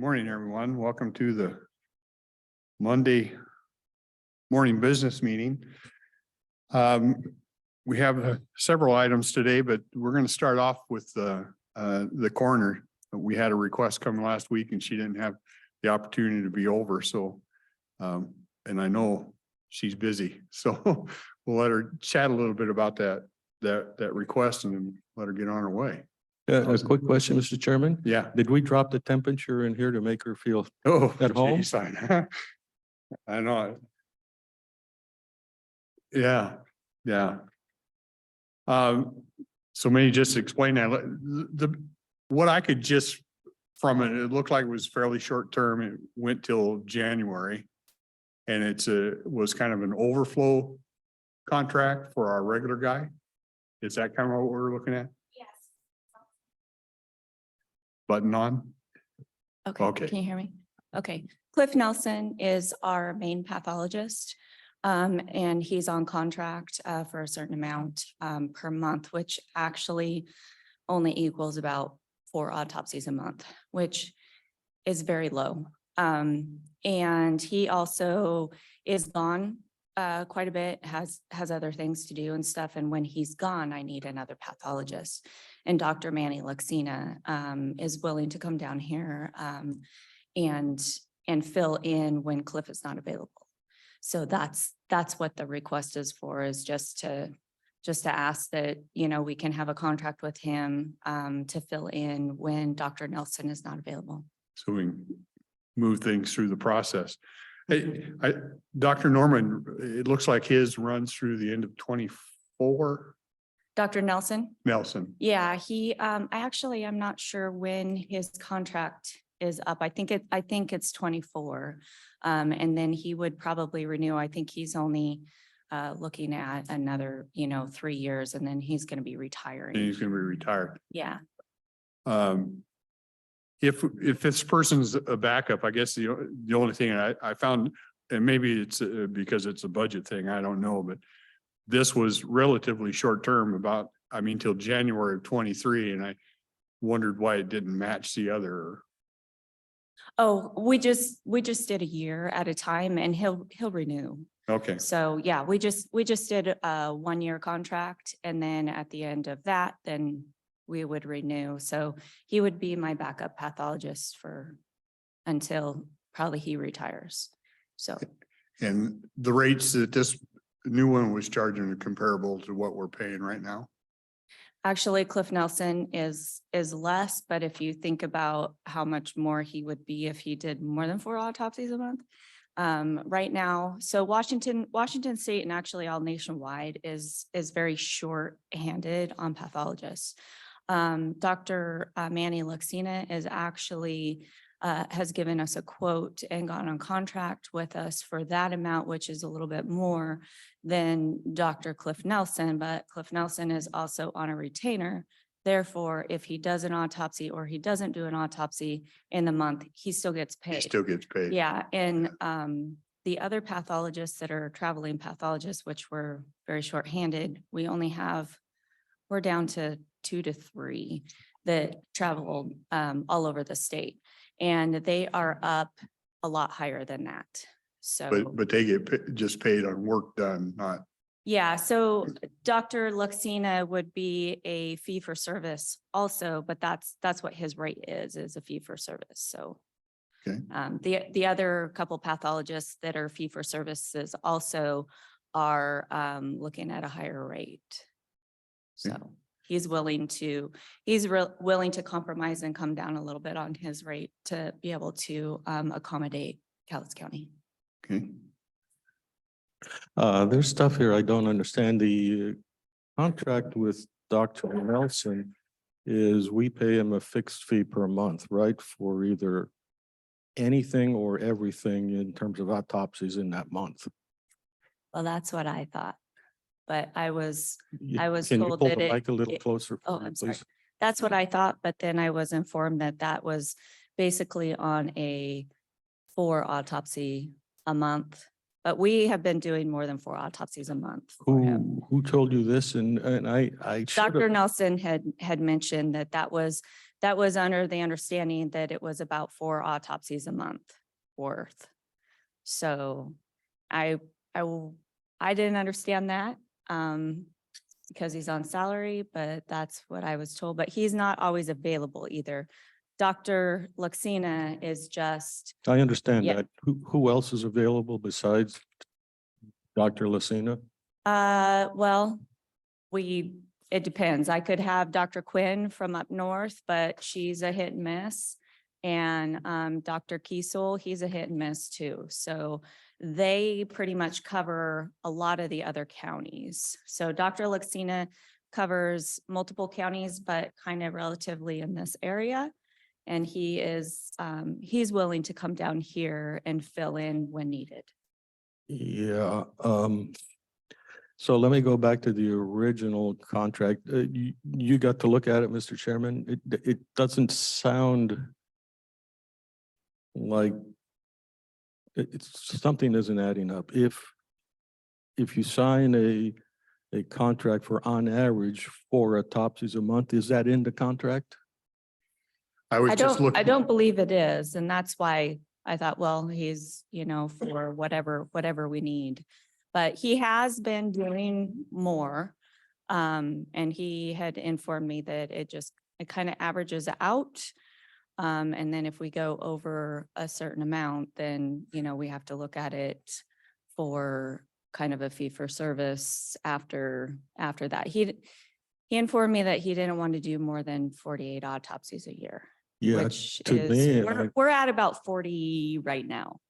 Morning, everyone. Welcome to the Monday morning business meeting. We have several items today, but we're going to start off with the coroner. We had a request come last week and she didn't have the opportunity to be over. So, and I know she's busy, so we'll let her chat a little bit about that request and then let her get on her way. A quick question, Mr. Chairman. Yeah. Did we drop the temperature in here to make her feel Oh, at home? geez, I know. Yeah. So maybe just explain that. What I could just from it looked like it was fairly short term. It went till January. And was kind of an overflow contract for our regular guy. Is that kind of what we're looking at? Yes. Button on? Okay. Can you hear me? Okay. Cliff Nelson is our main pathologist. And he's on contract for a certain amount per month, which actually only equals about 4 autopsies a month, which is very low. And he also is gone quite a bit, has other things to do and stuff. And when he's gone, I need another pathologist. And Dr. Emmanuel Lacsina is willing to come down here and fill in when Cliff is not available. So that's what the request is for, is just to ask that, we can have a contract with him to fill in when Dr. Nelson is not available. So we can move things through the process. Hey, Dr. Norman, it looks like his runs through the end of 24. Dr. Nelson? Nelson. Yeah, I'm not sure when his contract is up. I think it's 24. And then he would probably renew. I think he's only looking at another, 3 years, and then he's going to be retiring. And he's going to be retired. Yeah. If this person's a backup, I guess the only thing I found, and maybe it's because it's a budget thing, I don't know, but this was relatively short term till January of 23. And I wondered why it didn't match the other. Oh, we just did a year at a time, and he'll renew. Okay. So yeah, we just did a 1-year contract, and then at the end of that, then we would renew. So he would be my backup pathologist until probably he retires. So. And the rates that this new one was charging are comparable to what we're paying right now? Actually, Cliff Nelson is less, but if you think about how much more he would be if he did more than 4 autopsies a month. Right now, so Washington State, and actually all nationwide, is very short-handed on pathologists. Dr. Emmanuel Lacsina is actually has given us a quote and gone on contract with us for that amount, which is a little bit more than Dr. Cliff Nelson, but Cliff Nelson is also on a retainer. Therefore, if he does an autopsy or he doesn't do an autopsy in the month, he still gets paid. He still gets paid. Yeah. And the other pathologists that are traveling pathologists, which were very short-handed, we're down to 2 to 3 that travel all over the state. And they are up a lot higher than that. So, But they get just paid on work done, not. Yeah. So Dr. Lacsina would be a fee for service also, but that's what his rate is a fee for service. So, okay. The other couple pathologists that are fee for services also are looking at a higher rate. So. Okay. He's willing to compromise and come down a little bit on his rate to be able to accommodate Cowlitz County. Okay. There's stuff here I don't understand. The contract with Dr. Nelson is we pay him a fixed fee per month, right? For either anything or everything in terms of autopsies in that month. Well, that's what I thought. But I was Can you told pull that the mic a little closer? I'm sorry. Please? That's what I thought, but then I was informed that was basically on a 4 autopsy a month. But we have been doing more than 4 autopsies a month for him. Who told you this? And I Dr. Nelson had mentioned that was that was under the understanding that it was about 4 autopsies a month worth. So I didn't understand that because he's on salary, but that's what I was told. But he's not always available either. Dr. Lacsina is just, I understand Yeah. that. Who else is available besides Dr. Lacsina? well, it depends. I could have Dr. Quinn from up north, but she's a hit and miss. And Dr. Kiesel, he's a hit and miss too. So they pretty much cover a lot of the other counties. So Dr. Lacsina covers multiple counties, but kind of relatively in this area. And he's willing to come down here and fill in when needed. Yeah, so let me go back to the original contract. You got to look at it, Mr. Chairman. It doesn't sound like it's something isn't adding up. If you sign a contract for on average 4 autopsies a month, is that in the contract? I was just looking. I don't believe it is. And that's why I thought, well, he's, for whatever we need. But he has been doing more. And he had informed me that it kind of averages out. And then if we go over a certain amount, then, we have to look at it for kind of a fee for service after that. He informed me that he didn't want to do more than 48 autopsies a year. Yeah, Which to is, me, we're at about 40 right now.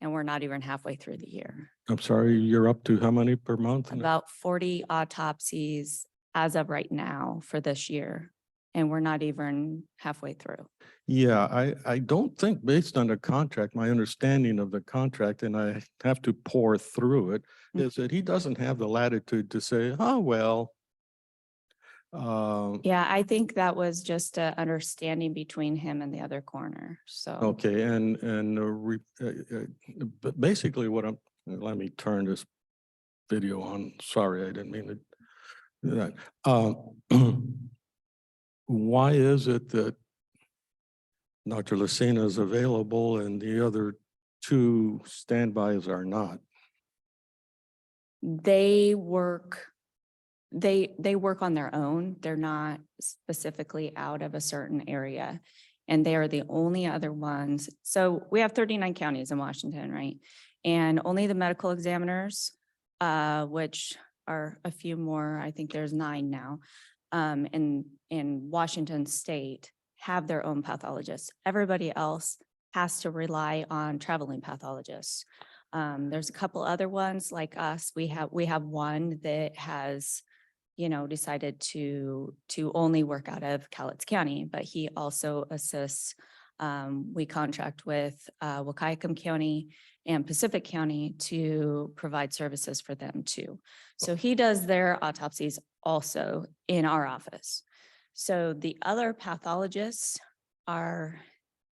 And we're not even halfway through the year. I'm sorry, you're up to how many per month? About 40 autopsies as of right now for this year. And we're not even halfway through. Yeah, I don't think based on the contract, my understanding of the contract, and I have to pour through it, is that he doesn't have the latitude to say, oh, well. Yeah, I think that was just an understanding between him and the other coroner. So. Okay, but basically let me turn this video on. Sorry, I didn't mean to do that. Why is it that Dr. Lacsina is available and the other 2 standbys are not? They work on their own. They're not specifically out of a certain area. And they are the only other ones. So we have 39 counties in Washington, right? And only the medical examiners, which are a few more, I think there's 9 now, in Washington state, have their own pathologists. Everybody else has to rely on traveling pathologists. There's a couple other ones like us. We have one that has, decided to only work out of Cowlitz County, but he also assists. We contract with Wahkiakum County and Pacific County to provide services for them too. So he does their autopsies also in our office. So the other pathologists are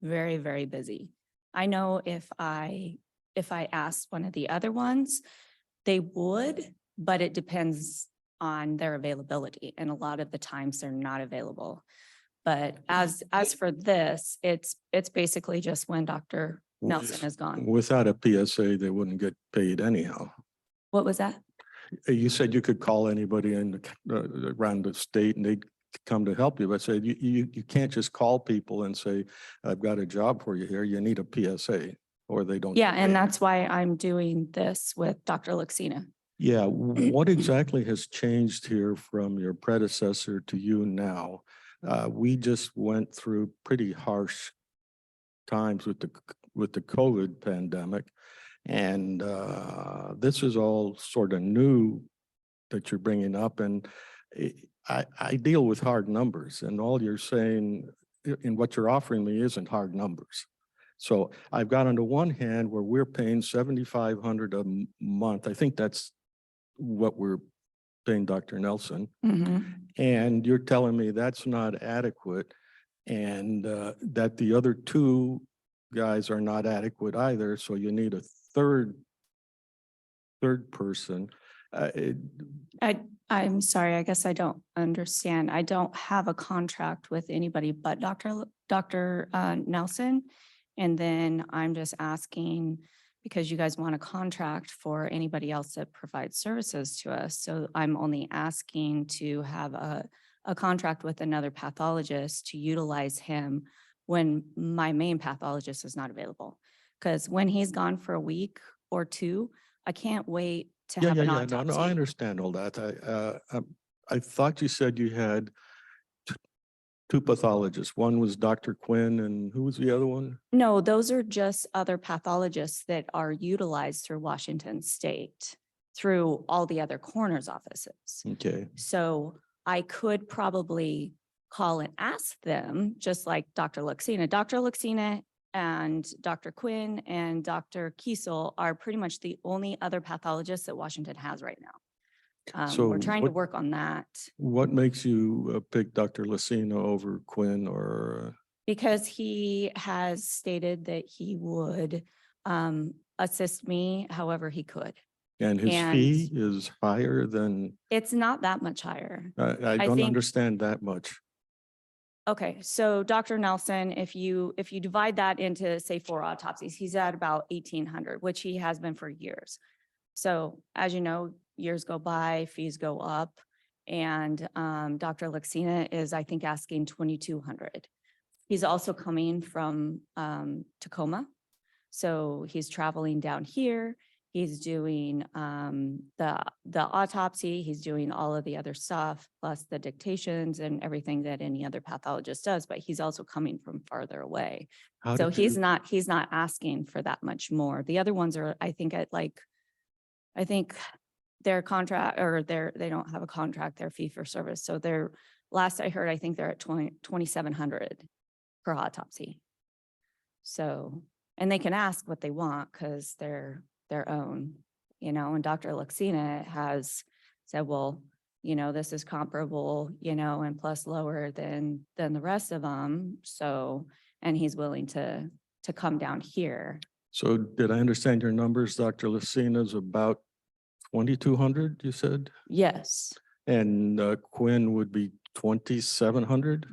very, very busy. I know if I asked one of the other ones, they would, but it depends on their availability. And a lot of the times they're not available. But as for this, it's basically just when Dr. Nelson is gone. Without a PSA, they wouldn't get paid anyhow. What was that? You said you could call anybody in around the state and they'd come to help you, but said you can't just call people and say, I've got a job for you here. You need a PSA or they don't. Yeah, and that's why I'm doing this with Dr. Lacsina. Yeah, what exactly has changed here from your predecessor to you now? We just went through pretty harsh times with the COVID pandemic. And this is all sort of new that you're bringing up. And I deal with hard numbers, and all you're saying in what you're offering me isn't hard numbers. So I've got on the one hand where we're paying $7,500 a month. I think that's what we're paying Dr. Nelson. And you're telling me that's not adequate and that the other 2 guys are not adequate either. So you need a third person. I'm sorry, I guess I don't understand. I don't have a contract with anybody but Dr. Nelson. And then I'm just asking because you guys want a contract for anybody else that provides services to us. So I'm only asking to have a contract with another pathologist to utilize him when my main pathologist is not available. Because when he's gone for a week or two, I can't wait to Yeah, have yeah, an yeah. No, no, I autopsy. understand all that. I thought you said you had two pathologists. One was Dr. Quinn and who was the other one? No, those are just other pathologists that are utilized through Washington State, through all the other coroner's offices. Okay. So I could probably call and ask them, just like Dr. Lacsina. Dr. Lacsina and Dr. Quinn and Dr. Kiesel are pretty much the only other pathologists that Washington has right now. So We're trying to what- work on that. What makes you pick Dr. Lacsina over Quinn or? Because he has stated that he would assist me however he could. And his And- fee is higher than, It's not that much higher. I don't think- understand that much. Okay, so Dr. Nelson, if you divide that into, say, 4 autopsies, he's at about 1,800, which he has been for years. So as you know, years go by, fees go up, and Dr. Lacsina is, I think, asking 2,200. He's also coming from Tacoma, so he's traveling down here. He's doing the autopsy, he's doing all of the other stuff, plus the dictations and everything that any other pathologist does, but he's also coming from farther away. How So did he's you- not asking for that much more. The other ones are, I think I think their contract, or they don't have a contract, they're fee for service. So they're, last I heard, I think they're at 2,700 per autopsy. So, and they can ask what they want because they're their own, and Dr. Lacsina has said, well, this is comparable, and plus lower than the rest of them. So, and he's willing to come down here. So did I understand your numbers? Dr. Lacsina is about 2,200, you said? Yes. And Quinn would be 2,700?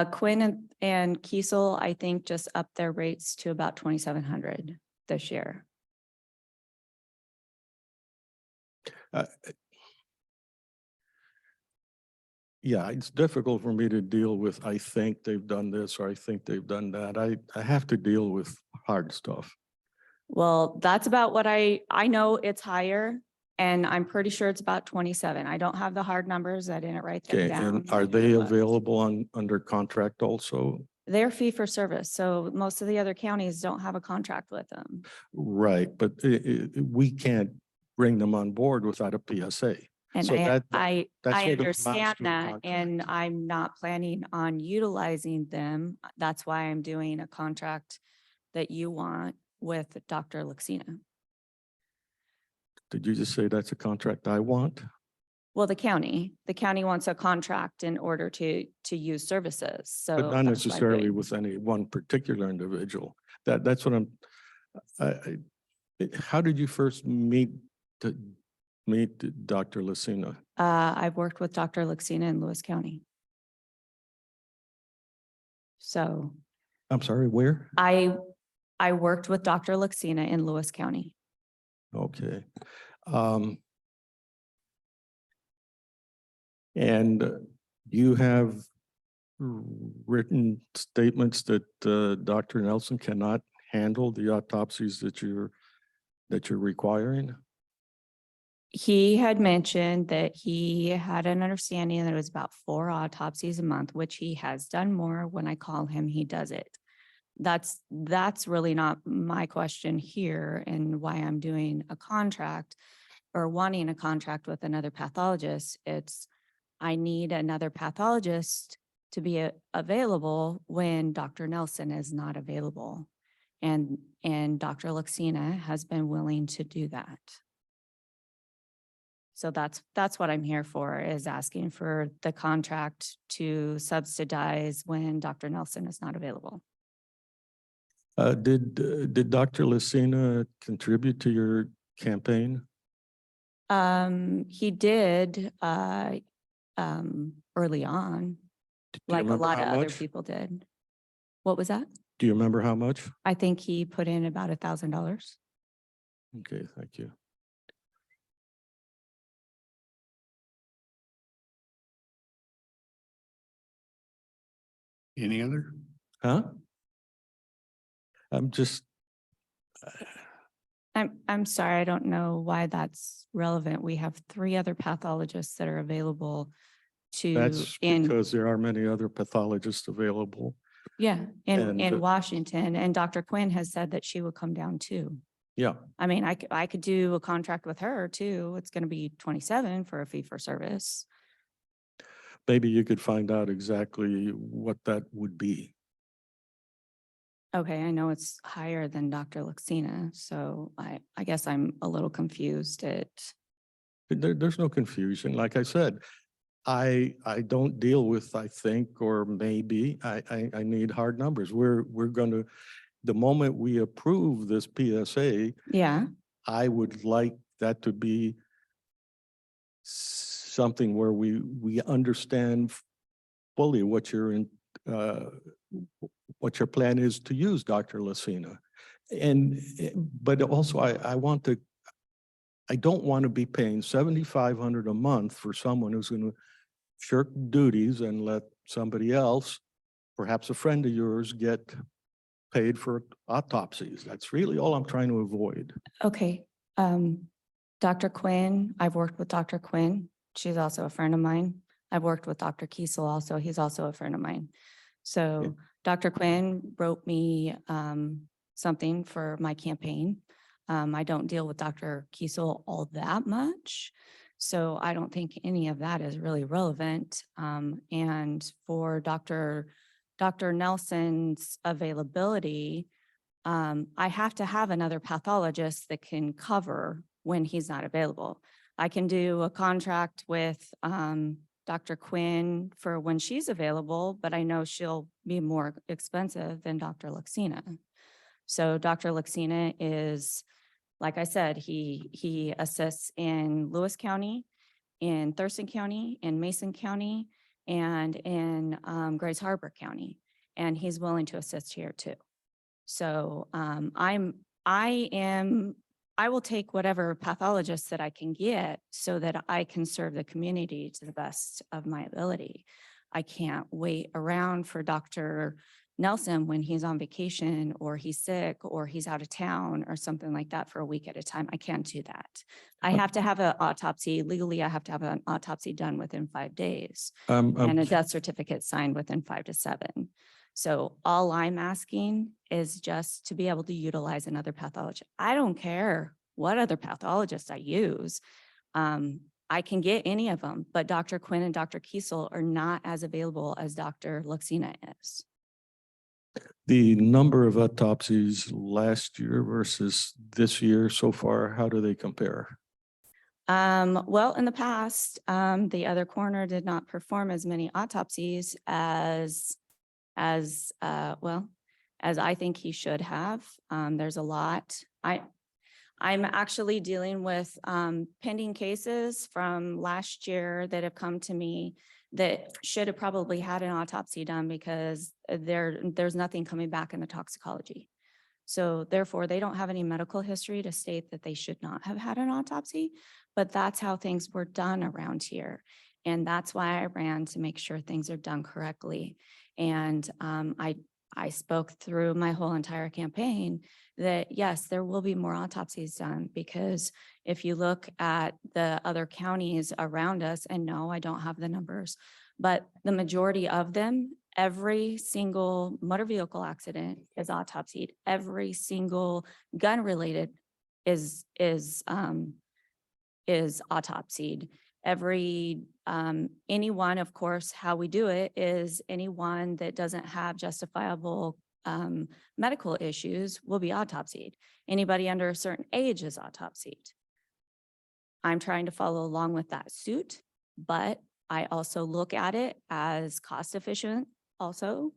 Quinn and Kiesel, I think, just upped their rates to about 2,700 this year. Yeah, it's difficult for me to deal with, I think they've done this or I think they've done that. I have to deal with hard stuff. Well, that's about what I know it's higher, and I'm pretty sure it's about 27. I don't have the hard numbers. I didn't write them Okay, down. and are they available under contract also? They're fee for service, so most of the other counties don't have a contract with them. Right, but we can't bring them on board without a PSA. And So I that's what it amounts understand to a that, and contract. I'm not planning on utilizing them. That's why I'm doing a contract that you want with Dr. Lacsina. Did you just say that's a contract I want? Well, the county wants a contract in order to use services, so. But not that's what I'm necessarily doing. with any one particular individual. That's what I'm, how did you first meet Dr. Lacsina? I've worked with Dr. Lacsina in Lewis County. So I'm sorry, where? I worked with Dr. Lacsina in Lewis County. Okay. And you have written statements that Dr. Nelson cannot handle the autopsies that you're requiring? He had mentioned that he had an understanding that it was about 4 autopsies a month, which he has done more. When I call him, he does it. That's really not my question here, and why I'm doing a contract or wanting a contract with another pathologist. It's, I need another pathologist to be available when Dr. Nelson is not available. And Dr. Lacsina has been willing to do that. So that's what I'm here for, is asking for the contract to subsidize when Dr. Nelson is not available. Did Dr. Lacsina contribute to your campaign? He did, early on, Do you like a remember lot how of other much? people did. What was that? Do you remember how much? I think he put in about $1,000. Okay, thank you. Any other? Huh? I'm just, I'm sorry, I don't know why that's relevant. We have 3 other pathologists that are available to, that's because there are many other pathologists available. in and, Washington, and Dr. Quinn has said that she would come down too. Yeah, I mean, I could do a contract with her too. It's gonna be 27 for a fee for service. maybe you could find out exactly what that would be. Okay, I know it's higher than Dr. Lacsina, so I guess I'm a little confused at, There's no confusion. Like I said, I don't deal with I think or maybe. I need hard numbers. We're going to, the moment we approve this PSA, yeah, I would like that to be something where we understand fully what what your plan is to use Dr. Lacsina. And, but also I don't want to be paying $7,500 a month for someone who's going to shirk duties and let somebody else, perhaps a friend of yours, get paid for autopsies. That's really all I'm trying to avoid. okay. Dr. Quinn, I've worked with Dr. Quinn. She's also a friend of mine. I've worked with Dr. Kiesel also. He's also a friend of mine. So Dr. Quinn wrote me something for my campaign. I don't deal with Dr. Kiesel all that much, so I don't think any of that is really relevant. And for Dr. Nelson's availability, I have to have another pathologist that can cover when he's not available. I can do a contract with Dr. Quinn for when she's available, but I know she'll be more expensive than Dr. Lacsina. So Dr. Lacsina is, like I said, he assists in Lewis County, in Thurston County, in Mason County, and in Grays Harbor County. And he's willing to assist here too. So I will take whatever pathologist that I can get so that I can serve the community to the best of my ability. I can't wait around for Dr. Nelson when he's on vacation or he's sick or he's out of town or something like that for a week at a time. I can't do that. I have to have an autopsy. Legally, I have to have an autopsy done within 5 days and a death certificate signed within 5 to 7. So all I'm asking is just to be able to utilize another pathologist. I don't care what other pathologist I use. I can get any of them, but Dr. Quinn and Dr. Kiesel are not as available as Dr. Lacsina is. The number of autopsies last year versus this year so far, how do they compare? Well, in the past, the other coroner did not perform as many autopsies as I think he should have. There's a lot. I'm actually dealing with pending cases from last year that have come to me that should have probably had an autopsy done because there's nothing coming back in the toxicology. So therefore, they don't have any medical history to state that they should not have had an autopsy, but that's how things were done around here. And that's why I ran to make sure things are done correctly. And I spoke through my whole entire campaign that yes, there will be more autopsies done, because if you look at the other counties around us, and no, I don't have the numbers, but the majority of them, every single motor vehicle accident is autopsied. Every single gun related is autopsied. Anyone, of course, how we do it is anyone that doesn't have justifiable medical issues will be autopsied. Anybody under a certain age is autopsied. I'm trying to follow along with that suit, but I also look at it as cost efficient also.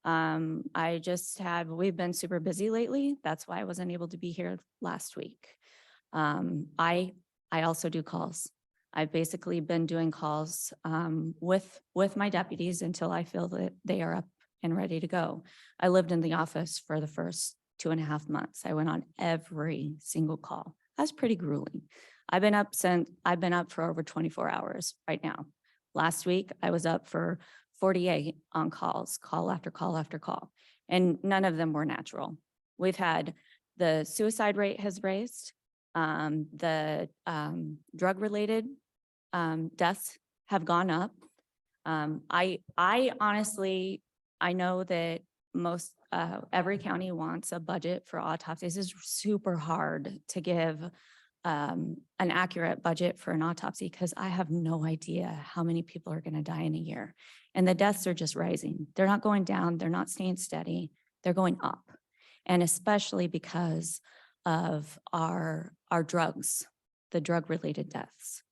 We've been super busy lately. That's why I wasn't able to be here last week. I also do calls. I've basically been doing calls with my deputies until I feel that they are up and ready to go. I lived in the office for the first 2.5 months. I went on every single call. That's pretty grueling. I've been up for over 24 hours right now. Last week, I was up for 48 on calls, call after call after call, and none of them were natural. We've had the suicide rate has raised, the drug-related deaths have gone up. I honestly, I know that most every county wants a budget for autopsies. It's super hard to give an accurate budget for an autopsy because I have no idea how many people are going to die in a year. And the deaths are just rising. They're not going down. They're not staying steady. They're going up. And especially because of our drugs, the drug-related deaths.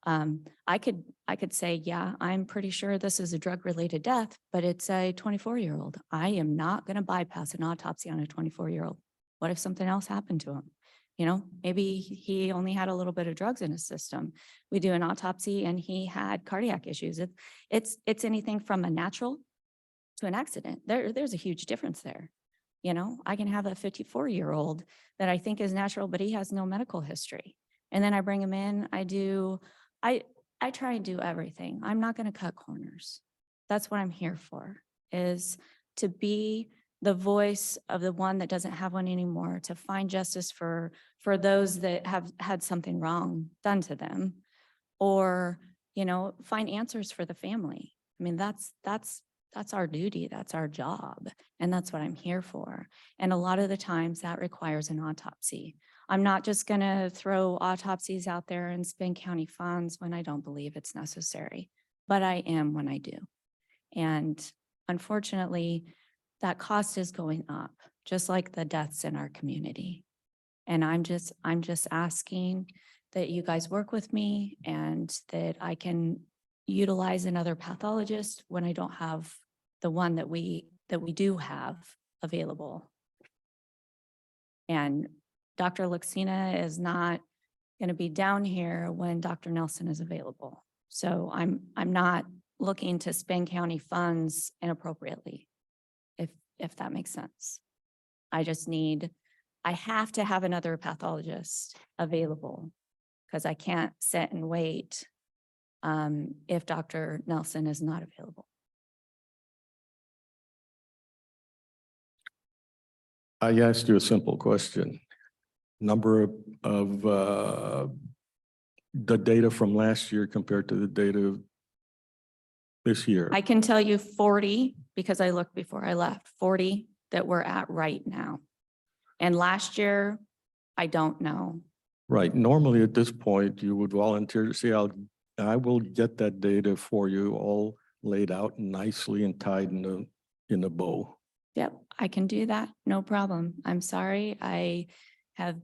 I could say, yeah, I'm pretty sure this is a drug-related death, but it's a 24-year-old. I am not going to bypass an autopsy on a 24-year-old. What if something else happened to him? You know, maybe he only had a little bit of drugs in his system. We do an autopsy and he had cardiac issues. It's anything from a natural to an accident. There's a huge difference there. You know, I can have a 54-year-old that I think is natural, but he has no medical history. And then I bring him in, I try and do everything. I'm not going to cut corners. That's what I'm here for, is to be the voice of the one that doesn't have one anymore, to find justice for those that have had something wrong done to them, or, you know, find answers for the family. I mean, that's our duty. That's our job. And that's what I'm here for. And a lot of the times that requires an autopsy. I'm not just going to throw autopsies out there and spend county funds when I don't believe it's necessary, but I am when I do. And unfortunately, that cost is going up, just like the deaths in our community. And I'm just asking that you guys work with me and that I can utilize another pathologist when I don't have the one that we do have available. And Dr. Lacsina is not going to be down here when Dr. Nelson is available. So I'm not looking to spend county funds inappropriately, if that makes sense. I have to have another pathologist available because I can't sit and wait if Dr. Nelson is not available. I asked you a simple question. Number of the data from last year compared to the data this year. I can tell you 40 because I looked before I left, 40 that we're at right now. And last year, I don't know. Right. Normally at this point, you would volunteer to say, I will get that data for you all laid out nicely and tied in a bow. Yep, I can do that. No problem. I'm sorry. I have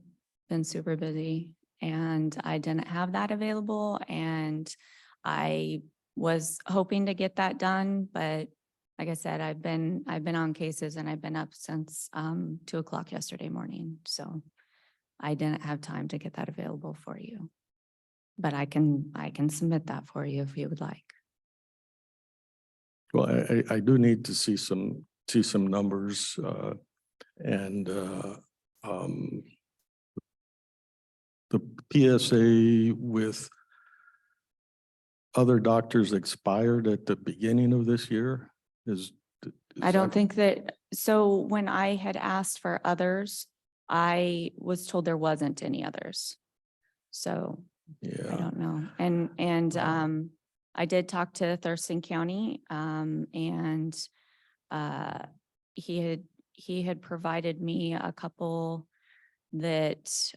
been super busy and I didn't have that available. And I was hoping to get that done, but like I said, I've been on cases and I've been up since 2 o'clock yesterday morning. So I didn't have time to get that available for you, but I can submit that for you if you would like. Well, I do need to see some numbers and the PSA with other doctors expired at the beginning of this year. I don't think that, so when I had asked for others, I was told there wasn't any others. So yeah. I don't know. And I did talk to Thurston County and he had provided me a couple that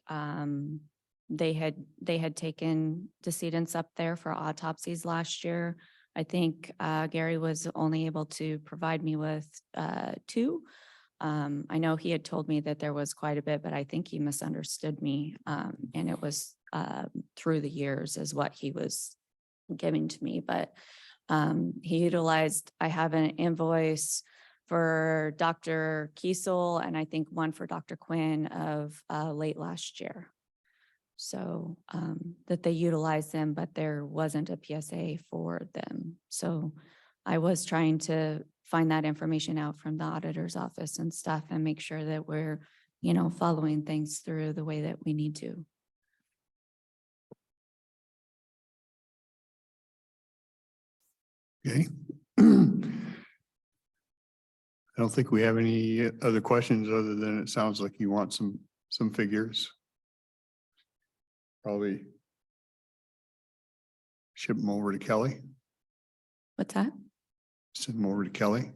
they had taken decedents up there for autopsies last year. I think Gary was only able to provide me with 2. I know he had told me that there was quite a bit, but I think he misunderstood me. And it was through the years is what he was giving to me. But he utilized, I have an invoice for Dr. Kiesel and I think one for Dr. Quinn of late last year. So that they utilize them, but there wasn't a PSA for them. So I was trying to find that information out from the auditor's office and stuff and make sure that we're, you know, following things through the way that we need to. Okay. I don't think we have any other questions other than it sounds like you want some figures. Probably ship them over to Kelly, What's that? send them over to Kelly,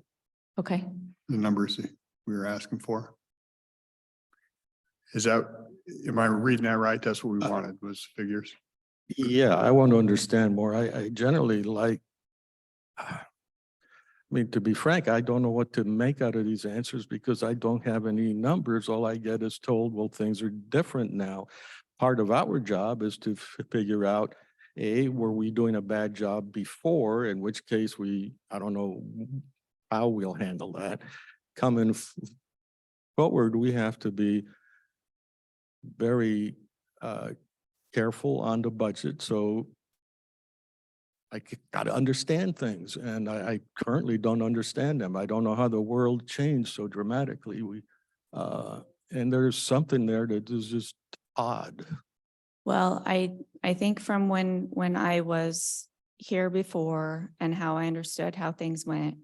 Okay. the numbers that we were asking for. Is that, am I reading that right? That's what we wanted was figures. Yeah, I want to understand more. I generally like, I mean, to be frank, I don't know what to make out of these answers because I don't have any numbers. All I get is told, well, things are different now. Part of our job is to figure out, A, were we doing a bad job before, in which case I don't know how we'll handle that. Coming forward, we have to be very careful on the budget. So I got to understand things, and I currently don't understand them. I don't know how the world changed so dramatically. And there's something there that is just odd. Well, I think from when I was here before and how I understood how things went,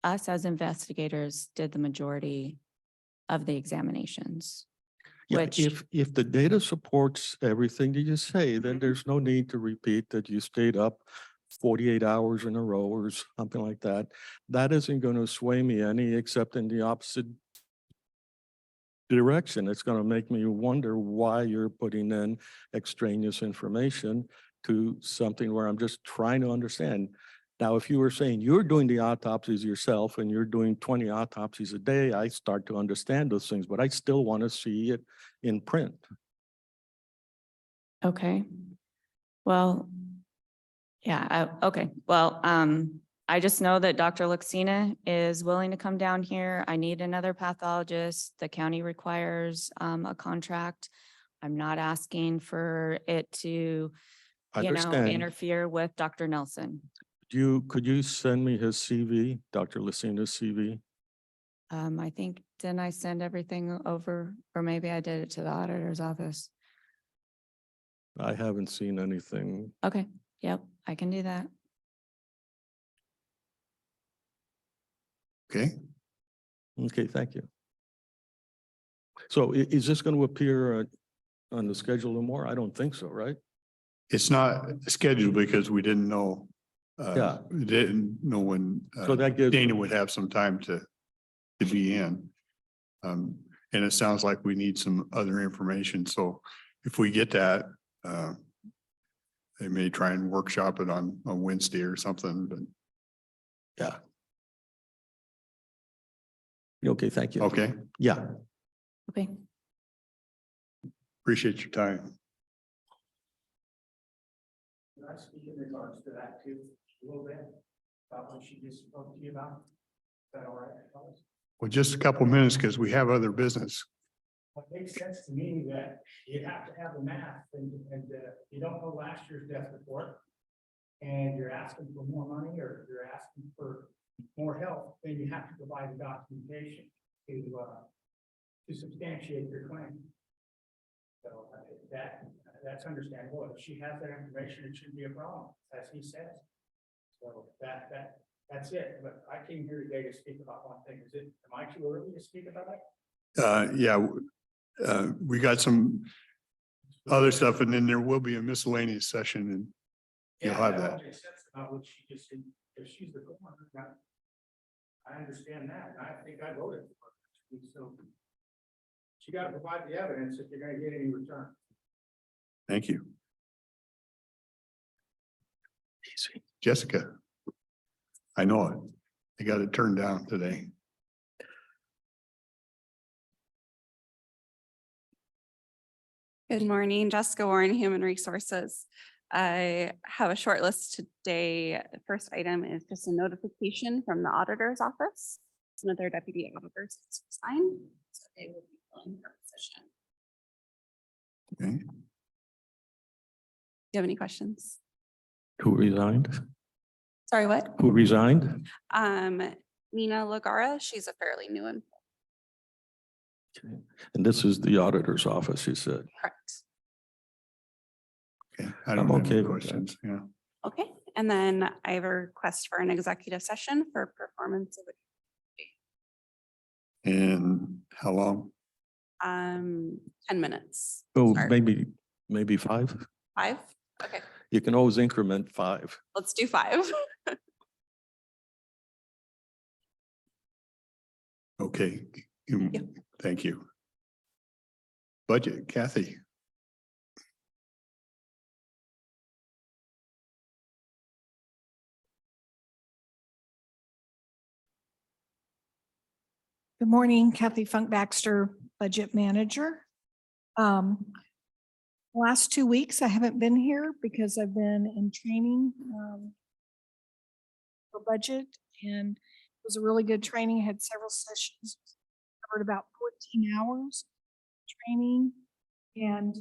us as investigators did the majority of the examinations. Yeah, Which- if the data supports everything that you say, then there's no need to repeat that you stayed up 48 hours in a row or something like that. That isn't going to sway me any except in the opposite direction. It's going to make me wonder why you're putting in extraneous information to something where I'm just trying to understand. Now, if you were saying you're doing the autopsies yourself and you're doing 20 autopsies a day, I start to understand those things, but I still want to see it in print. Okay. Well, yeah, okay. Well, I just know that Dr. Lacsina is willing to come down here. I need another pathologist. The county requires a contract. I'm not asking for it to, you know, Understand. interfere with Dr. Nelson. Could you send me his CV, Dr. Lacina's CV? I think, didn't I send everything over, or maybe I did it to the auditor's office? I haven't seen anything. Okay, yep, I can do that. Okay. Okay, thank you. So is this going to appear on the schedule more? I don't think so, right? It's not scheduled because we didn't know. Yeah. We didn't know when So that gives. Dana would have some time to be in. And it sounds like we need some other information. So if we get that, they may try and workshop it on Wednesday or something, but Yeah. Okay, thank you. okay. Yeah. Okay. Appreciate your time. Can I speak in regards to that too, a little bit, about what she just spoke to you about? Is that all right? Well, just a couple minutes because we have other business. Well, it makes sense to me that you have to have the math and you don't know last year's death report. And you're asking for more money or you're asking for more help, then you have to provide the documentation to substantiate your claim. So that's understandable. If she has that information, it shouldn't be a problem, as he says. So that's it. But I came here today to speak about one thing. Am I too early to speak about it? Yeah, we got some other stuff and then there will be a miscellaneous session and you'll have that. Makes sense about what she just said. If she's the coroner, I understand that. And I think I voted for her. So she got to provide the evidence if you're going to get any return. Thank you. Jessica. I know it. I got it turned down today. Good morning, Jessica Warren, Human Resources. I have a short list today. The first item is just a notification from the Auditor's Office. Some of their deputy auditors signed, so they will be filling her position. Okay. Do you have any questions? Who resigned? Sorry, what? Who resigned? Nina Lagara, she's a fairly new one. Okay. And this is the auditor's office, you said. Correct. Okay, I I'm don't have okay any with that. questions, yeah. Okay, and then I have a request for an executive session for performance of And how long? 10 minutes. Oh, Start. maybe 5. 5? Okay, You can always increment 5. let's do 5. Okay, Yeah. thank you. Budget, Kathy. Good morning, Kathy Funk Baxter, Budget Manager. Last 2 weeks, I haven't been here because I've been in training for budget, and it was a really good training. I had several sessions, covered about 14 hours training, and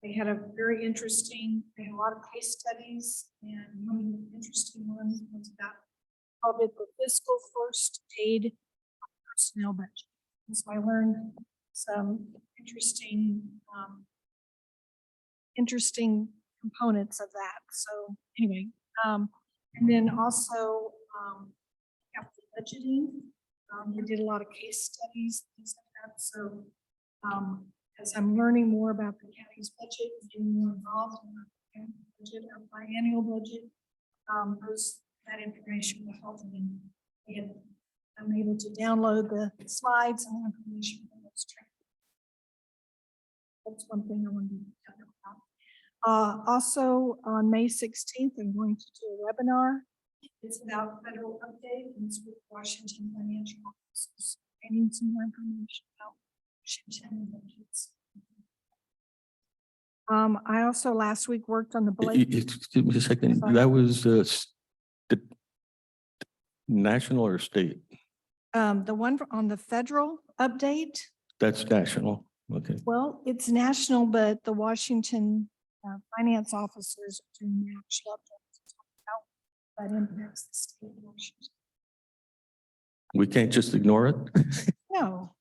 they had a very interesting, they had a lot of case studies, and one of the interesting ones was about called it the fiscal first aid personnel budget. And so I learned some interesting components of that. So anyway, and then also capital budgeting. We did a lot of case studies, things like that. So as I'm learning more about the county's budget, getting more involved in our county budget, our biannual budget, that information will help me. And I'm able to download the slides and information from those trainings. That's one thing I wanted to tell you about. Also, on May 16th, I'm going to do a webinar. It's about federal update, and it's with Washington Financial Offices. I need some more information about Washington budgets. I also last week worked on the Blake. Excuse me a second. Sorry. That was the national or state? The one on the federal update. That's national. Okay. Well, it's national, but the Washington finance officers are doing the actual updates. How that impacts the state of Washington. We can't just ignore it. No.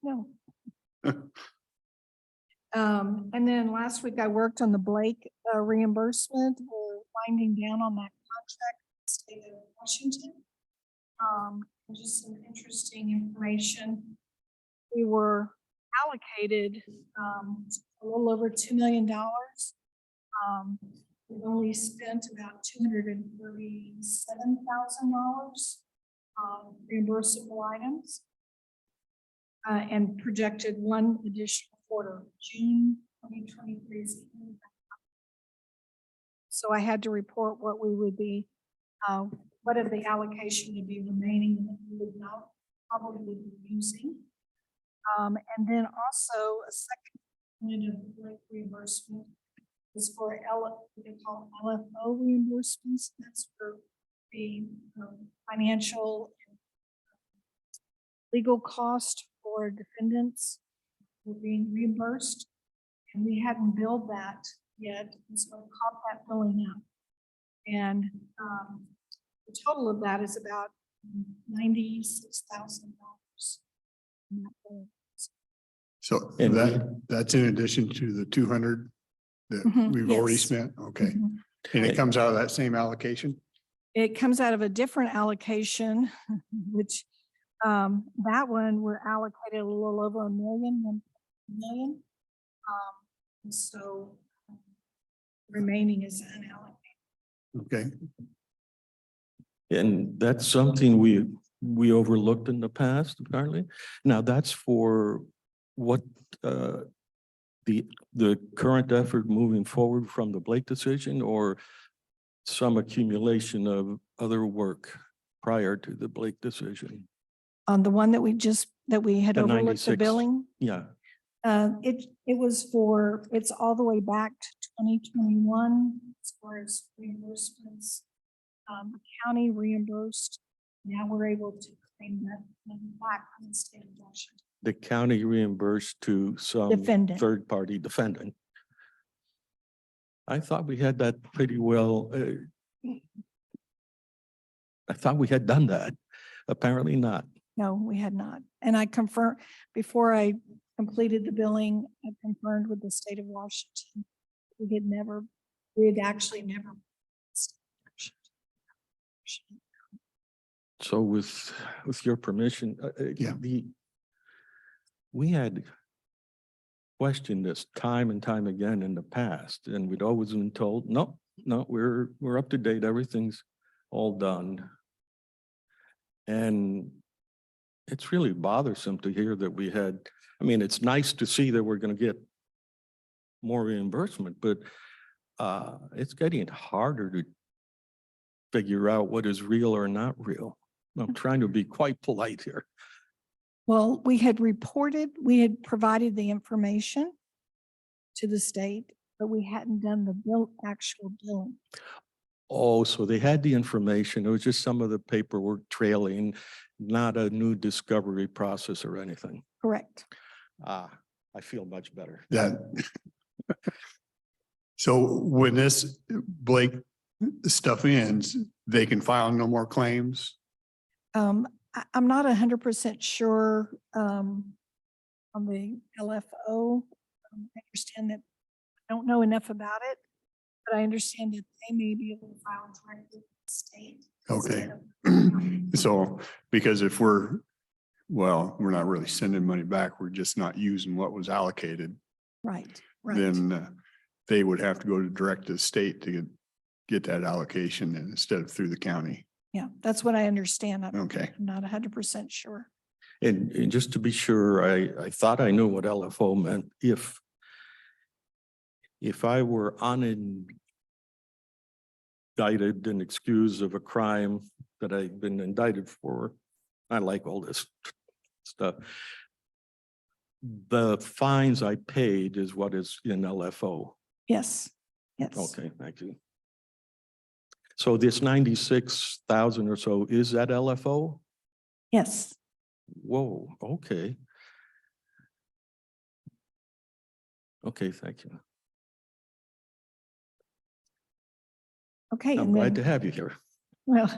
And then last week I worked on the Blake reimbursement. We're winding down on that contract with the state of Washington. Just some interesting information. We were allocated a little over $2 million. We've only spent about $237,000 reimbursable items and projected one additional quarter, June 2023. So I had to report what we would be, what of the allocation would be remaining that we would not probably be using. And then also a second unit of reimbursement is for what they call LFO reimbursements. That's for the financial and legal cost for defendants were being reimbursed. And we hadn't billed that yet, and so I caught that billing out. And the total of that is about $96,000. So And that's in addition to the 200 that Mhm, we've already yes. spent? Okay. Mhm. And it comes out of that same allocation? It comes out of a different allocation, which that one we're allocated a little over $1 million. And so remaining is unallocated. Okay. And that's something we overlooked in the past, apparently. Now that's for what the current effort moving forward from the Blake decision, or some accumulation of other work prior to the Blake decision? On the one that we had The overlooked the 96. billing. Yeah. It was for, it's all the way back to 2021 as far as reimbursements. The county reimbursed. Now we're able to claim that money back from the state of Washington. the county reimbursed to some Defendant. third-party defendant. I thought we had that pretty well. I thought we had done that. Apparently not. No, we had not. And I confirmed, before I completed the billing, I confirmed with the state of Washington. We had actually never. So with your permission, Yeah. we had questioned this time and time again in the past, and we'd always been told, no, we're up to date. Everything's all done. And it's really bothersome to hear that we had, I mean, it's nice to see that we're going to get more reimbursement, but it's getting harder to figure out what is real or not real. I'm trying to be quite polite here. Well, we had provided the information to the state, but we hadn't done the actual billing. Oh, so they had the information. It was just some of the paperwork trailing, not a new discovery process or anything. Correct. I feel much better. That. So when this Blake stuff ends, they can file no more claims? I'm not 100% sure on the LFO. I understand that, I don't know enough about it, but I understand that they may be able to file directly with the state. Okay. So, because if we're not really sending money back, we're just not using what was allocated, Right, right. then they would have to go direct to the state to get that allocation instead of through the county. Yeah, that's what I understand. I'm Okay. not 100% sure. And just to be sure, I thought I knew what LFO meant. If I were unindicted and excused of a crime that I'd been indicted for, I like all this stuff. The fines I paid is what is in LFO. Yes, yes. Okay, thank you. So this 96,000 or so, is that LFO? Yes. Whoa, okay. Okay, thank you. Okay. I'm and glad then- to have you here. Well,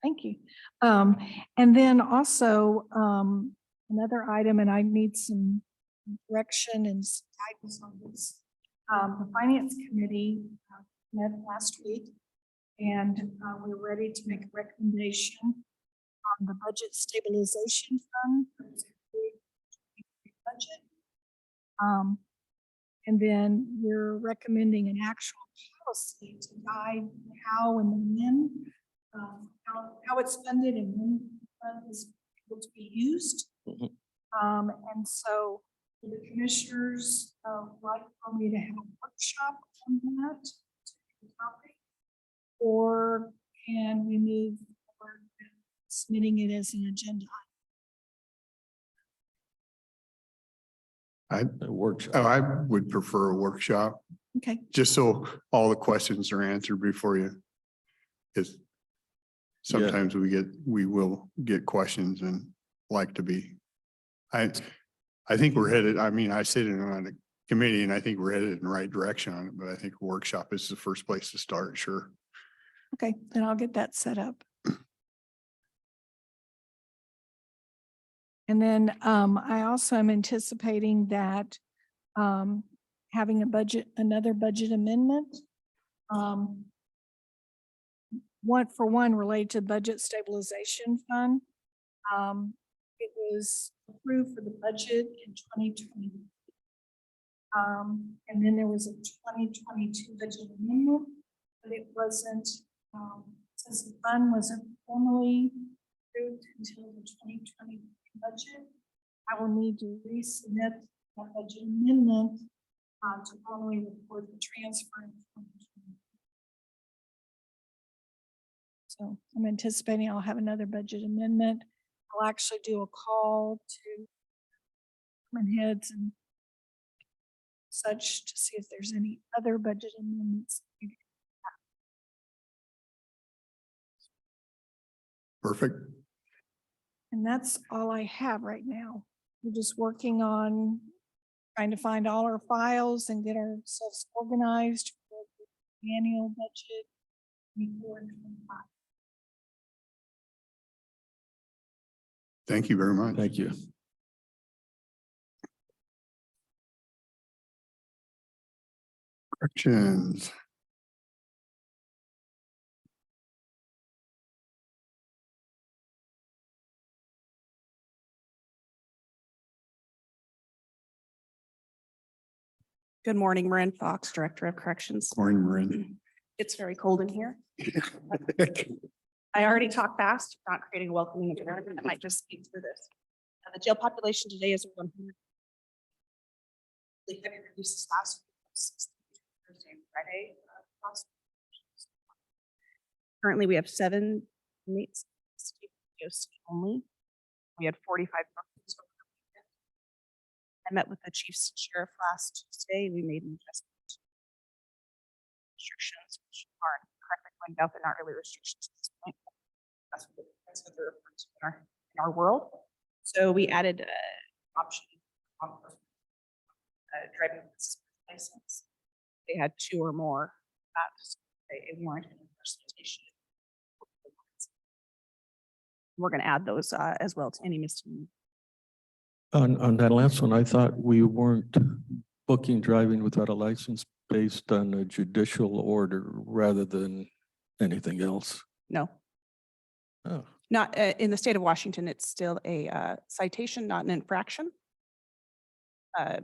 thank you. And then also, another item, and I need some direction and some guidance on this. The Finance Committee met last week, and we're ready to make a recommendation on the Budget Stabilization Fund for the budget. And then we're recommending an actual policy to guide how and when, how it's funded and when the fund is able to be used. Mhm. And so the commissioners like for me to have a workshop on that topic, or can we move forward with submitting it as an agenda? It works. I would prefer a workshop, Okay, just so all the questions are answered before you. Because sometimes we will get questions and like to be. I think we're headed, I mean, I sit in on a committee and I think we're headed in the right direction on it, but I think a workshop is the first place to start, sure. okay, then I'll get that set up. And then I also am anticipating that having another budget amendment. One related to Budget Stabilization Fund. It was approved for the budget in 2020. And then there was a 2022 budget amendment, but it wasn't, since the fund wasn't formally approved until the 2020 budget, I will need to resubmit that budget amendment to formally report the transfer in 2020. So I'm anticipating I'll have another budget amendment. I'll actually do a call to department heads and such to see if there's any other budget amendments. Perfect. And that's all I have right now. we're just working on trying to find all our files and get ourselves organized for the annual budget. 24 and 25. Thank you very much. Thank you. Corrections. Good morning, Marin Fox, Director of Corrections. Morning, Marin. It's very cold in here. I already talked fast, not creating a welcoming environment that might just speak through this. The jail population today is 100. The heavy releases last week, Thursday and Friday. Currently, we have 7 inmates only. We had 45 persons over the weekend. I met with the chief sheriff last Tuesday. We made an adjustment. Restrictions which aren't correctly pointed out, they're not really restrictions at this point. That's what they're referred to in our world. So we added option on driving license. They had 2 or more. They weren't in representation. We're going to add those as well to any misdemeanor. On that last one, I thought we weren't booking driving without a license based on a judicial order rather than anything else. No, Oh, not in the state of Washington. It's still a citation, not an infraction. There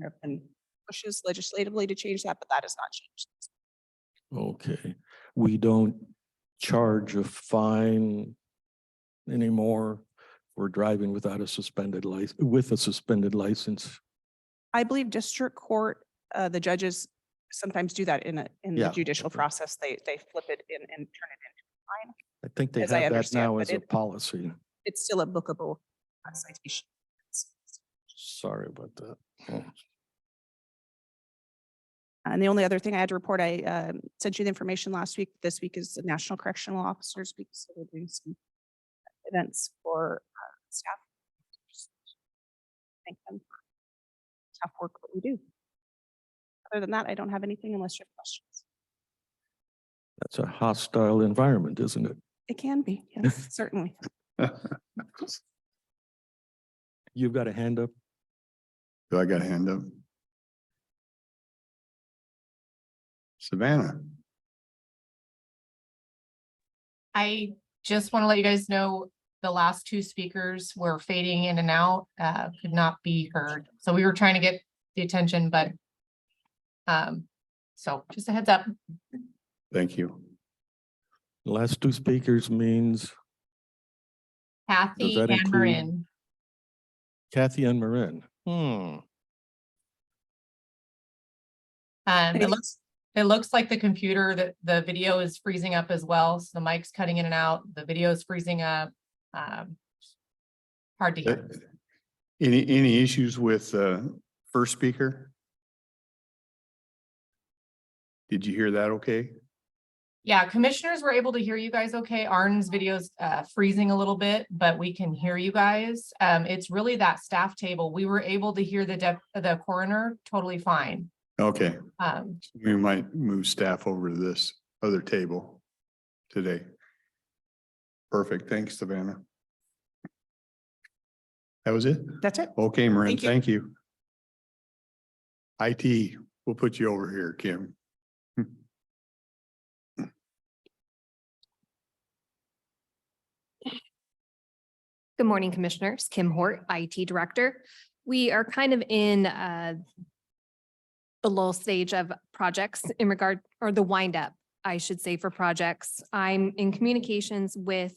have been pushes legislatively to change that, but that has not changed. okay. We don't charge a fine anymore for driving without a suspended license, with a suspended license. I believe district court, the judges sometimes do that in the Yeah, judicial okay. process. They flip it in and turn it into a fine. I think they As I have that understand, now but as a policy. It's still a bookable citation. Sorry about that. Oh. And the only other thing I had to report, I sent you the information last week. This week is the National Correctional Officers Week, so we're doing some events for staff. Thank them for tough work that we do. Other than that, I don't have anything unless you have questions. That's a hostile environment, isn't it? It can be, yes, certainly. You've got a hand up? Do I got a hand up? Savannah. I just want to let you guys know the last 2 speakers were fading in and out, could not be heard. So we were trying to get the attention, but so just a heads up. Thank you. The last 2 speakers means Kathy that and include- Marin. Kathy and Marin. It looks like the computer, that the video is freezing up as well. So the mic's cutting in and out, the video is freezing up. Hard to hear. Any issues with first speaker? Did you hear that okay? Yeah, commissioners were able to hear you guys okay. Arden's video's freezing a little bit, but we can hear you guys. It's really that staff table. We were able to hear the coroner totally fine. Okay, we might move staff over to this other table today. Perfect. Thanks, Savannah. That was it? That's it. Okay, Marin, Thank you. thank you. IT, we'll put you over here, Kim. Good morning, Commissioners. Kim Hort, IT Director. We are kind of in the lull stage of projects in regard, or the wind up, I should say, for projects. I'm in communications with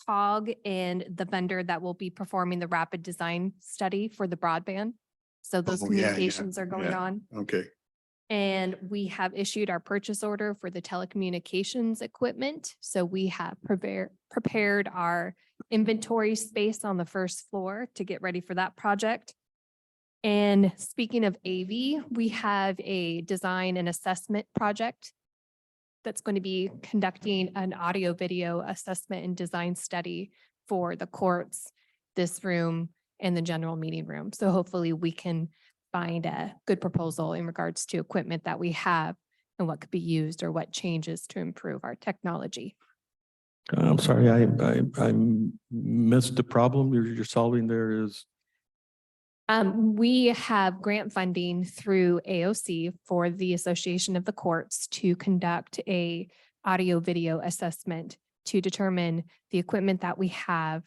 COG and the vendor that will be performing the rapid design study for the broadband. So those Oh, yeah, communications are going yeah. on. Okay, And we have issued our purchase order for the telecommunications equipment. So we have prepared our inventory space on the first floor to get ready for that project. And speaking of AV, we have a design and assessment project that's going to be conducting an audio video assessment and design study for the courts. this room, and the general meeting room. So hopefully we can find a good proposal in regards to equipment that we have and what could be used or what changes to improve our technology. I'm sorry, I missed the problem you're solving there is, We have grant funding through AOC for the Association of the Courts to conduct a audio video assessment to determine the equipment that we have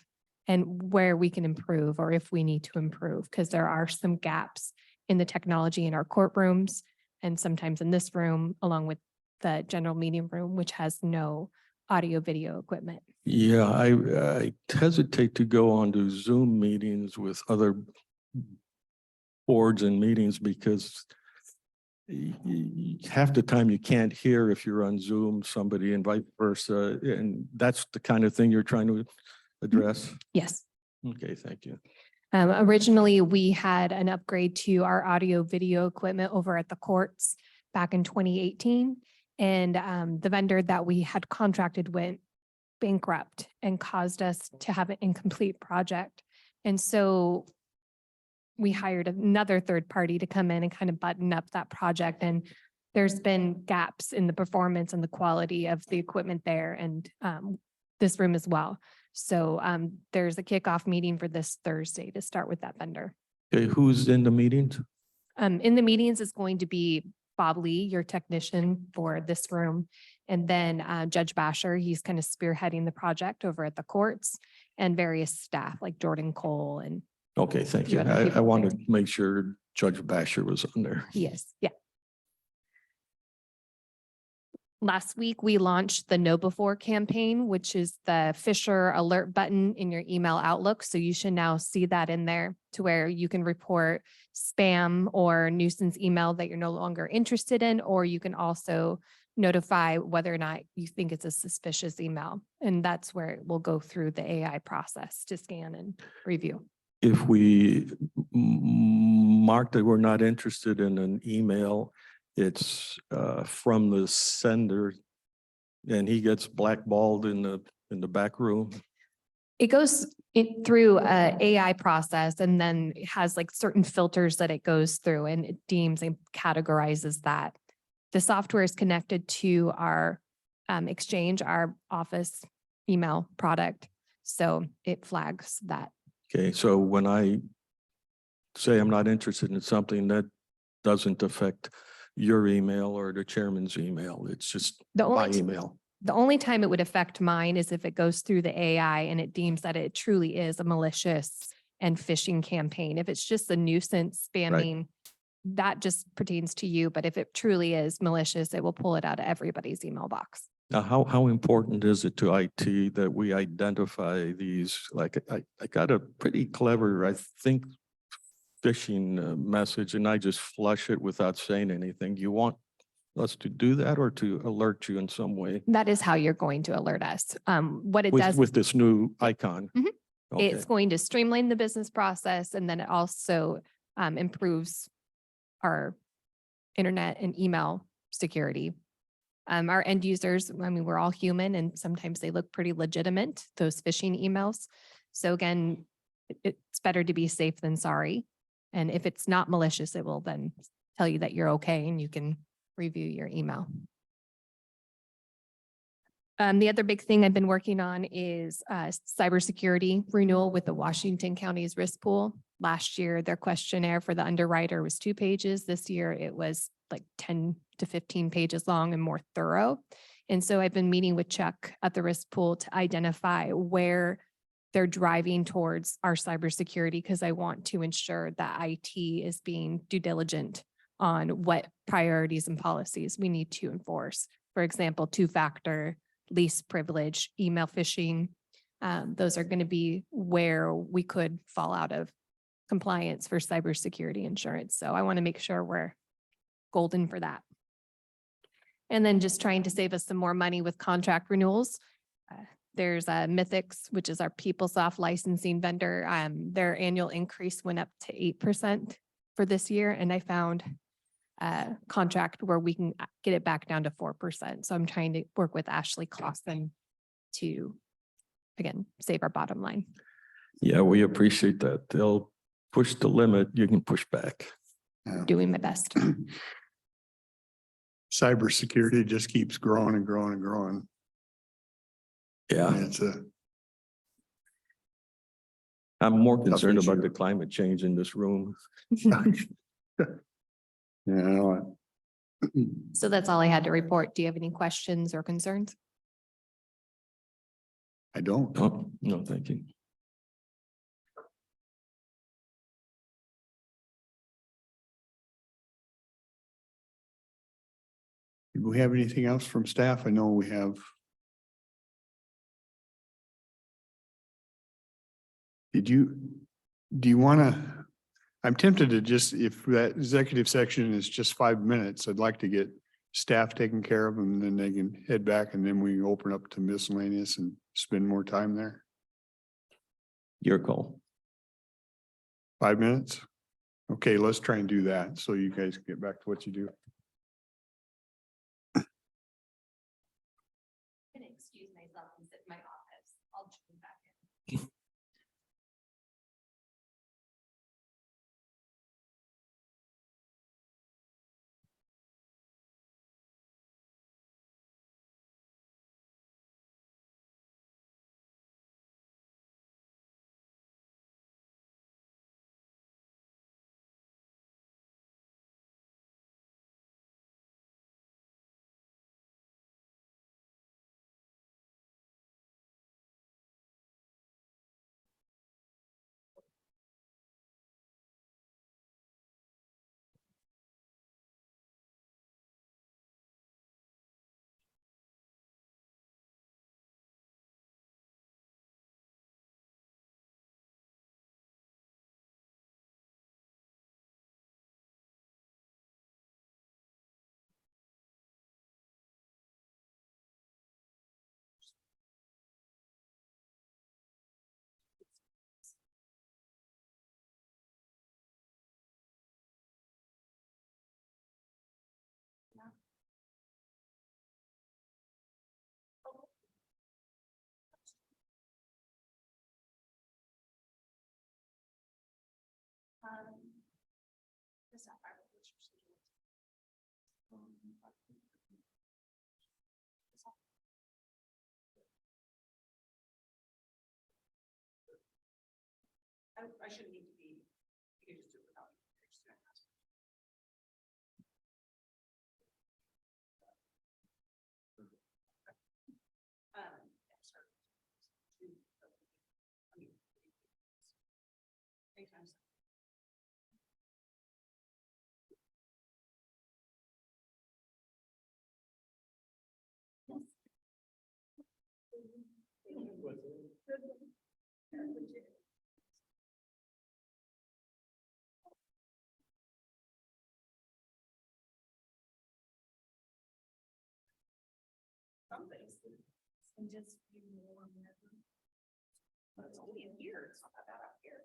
and where we can improve or if we need to improve, because there are some gaps in the technology in our courtrooms and sometimes in this room, along with the general meeting room, which has no audio video equipment. yeah, I hesitate to go on to Zoom meetings with other boards and meetings because half the time you can't hear if you're on Zoom, somebody and vice versa. And that's the kind of thing you're trying to address. Yes. Okay, thank you. Originally, we had an upgrade to our audio video equipment over at the courts back in 2018. And the vendor that we had contracted went bankrupt and caused us to have an incomplete project. And so we hired another third party to come in and kind of button up that project. And there's been gaps in the performance and the quality of the equipment there and this room as well. So there's a kickoff meeting for this Thursday to start with that vendor. Okay, who's in the meetings? In the meetings is going to be Bob Lee, your technician for this room. And then Judge Basher, he's kind of spearheading the project over at the courts and various staff like Jordan Cole and Okay, thank You you. have the I people wanted there. to make sure Judge Basher was on there. yes, yeah. Last week, we launched the Know Before campaign, which is the Fisher alert button in your email Outlook. So you should now see that in there to where you can report spam or nuisance email that you're no longer interested in, or you can also notify whether or not you think it's a suspicious email. And that's where it will go through the AI process to scan and review. If we mark that we're not interested in an email, it's from the sender and he gets blackballed in the back room. It goes through a AI process and then it has like certain filters that it goes through and it deems and categorizes that. The software is connected to our Exchange, our office email product. So it flags that. Okay, so when I say I'm not interested in something, that doesn't affect your email or the chairman's email. It's just The my only, email. the only time it would affect mine is if it goes through the AI and it deems that it truly is a malicious and phishing campaign. If it's just a nuisance spamming, that just pertains to you. But if it truly is malicious, it will pull it out of everybody's email box. Now, how important is it to IT that we identify these? Like, I got a pretty clever, I think, phishing message, and I just flush it without saying anything. You want us to do that or to alert you in some way That is how you're going to alert us. What it does, with this new icon? Mhm. Okay. it's going to streamline the business process and then it also improves our internet and email security. Our end users, I mean, we're all human and sometimes they look pretty legitimate, those phishing emails. So again, it's better to be safe than sorry. And if it's not malicious, it will then tell you that you're okay and you can review your email. The other big thing I've been working on is cybersecurity renewal with the Washington County's risk pool. Last year, their questionnaire for the underwriter was 2 pages. This year, it was like 10 to 15 pages long and more thorough. And so I've been meeting with Chuck at the risk pool to identify where they're driving towards our cybersecurity because I want to ensure that IT is being due diligent on what priorities and policies we need to enforce. For example, 2-factor, least privilege, email phishing. Those are going to be where we could fall out of compliance for cybersecurity insurance. So I want to make sure we're golden for that. And then just trying to save us some more money with contract renewals. There's Mythics, which is our PeopleSoft licensing vendor. Their annual increase went up to 8% for this year. And I found a contract where we can get it back down to 4%. So I'm trying to work with Ashley Clausen to, again, save our bottom line. Yeah, we appreciate that. They'll push the limit, you can push back. Doing my best. Cybersecurity just keeps growing and growing and growing. Yeah, And it's a, I'm more concerned about issue. the climate change in this room. yeah, I know it. So that's all I had to report. Do you have any questions or concerns? I don't. Oh, no, thank you. Do we have anything else from staff? I know we have. Do you want to, I'm tempted to just, if that executive section is just 5 minutes, I'd like to get staff taken care of and then they can head back and then we can open up to miscellaneous and spend more time there. Your call. 5 minutes? Okay, let's try and do that so you guys can get back to what you do. Excuse myself and sit in my office. I'll join back in. I shouldn't need to be, you can just do it without. Anytime. Some things can just be more. But it's only in here, it's not that bad out here.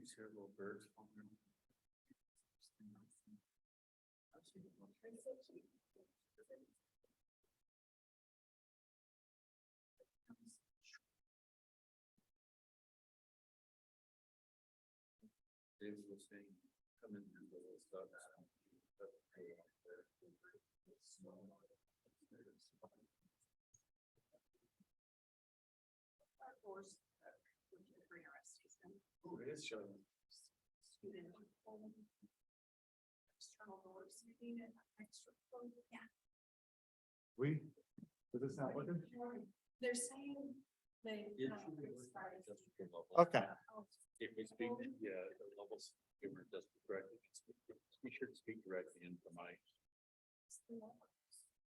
These here little birds. David was saying, come in and do little stuff. Oh, it is showing. External doors, maybe an extra code. Yeah. Is this not working? They're saying they. Okay. If we speak, yeah, the levels, humor does directly, be sure to speak directly into my.